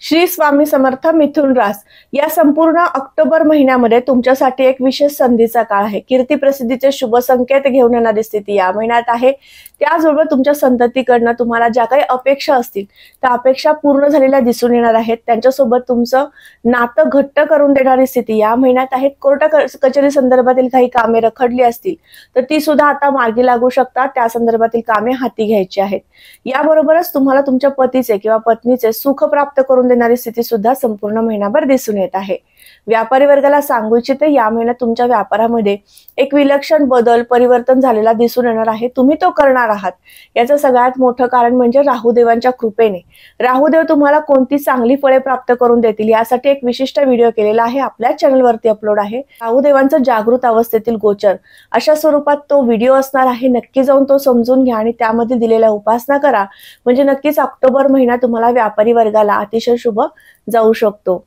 श्री स्वामी समर्थ. मिथुन रास या संपूर्ण ऑक्टोबर महिन्यामध्ये तुमच्यासाठी एक विशेष संधीचा काळ आहे. कीर्ती प्रसिद्धीचे शुभ संकेत घेऊन येणारी स्थिती या महिन्यात आहे. त्याचबरोबर तुमच्या संततीकडनं तुम्हाला ज्या काही अपेक्षा असतील त्या अपेक्षा पूर्ण झालेल्या दिसून येणार आहेत. त्यांच्यासोबत तुमचं नातं घट्ट करून देणारी स्थिती या महिन्यात आहे. कोर्ट कचेरी संदर्भातील काही कामे रखडली असतील तर ती सुद्धा आता मार्गी लागू शकतात. त्या संदर्भातील कामे हाती घ्यायची आहेत. याबरोबरच तुम्हाला तुमच्या पतीचे किंवा पत्नीचे सुख प्राप्त करून देणारी स्थिती सुद्धा संपूर्ण महिनाभर दिसून येत आहे. व्यापारी वर्गाला सांगू इच्छिते, या महिन्यात तुमच्या व्यापारामध्ये एक विलक्षण बदल परिवर्तन झालेला दिसून येणार आहे. तुम्ही तो करणार आहात. याचं सगळ्यात मोठं कारण म्हणजे राहुदेवांच्या कृपेने. राहुदेव तुम्हाला कोणती चांगली फळे प्राप्त करून देतील यासाठी एक विशिष्ट व्हिडिओ केलेला आहे, आपल्या चॅनलवरती अपलोड आहे. राहुदेवांचं जागृत अवस्थेतील गोचर अशा स्वरूपात तो व्हिडिओ असणार आहे. नक्की जाऊन तो समजून घ्या आणि त्यामध्ये दिलेल्या उपासना करा, म्हणजे नक्कीच ऑक्टोबर महिना तुम्हाला व्यापारी वर्गाला अतिशय शुभ जाऊ शकतो.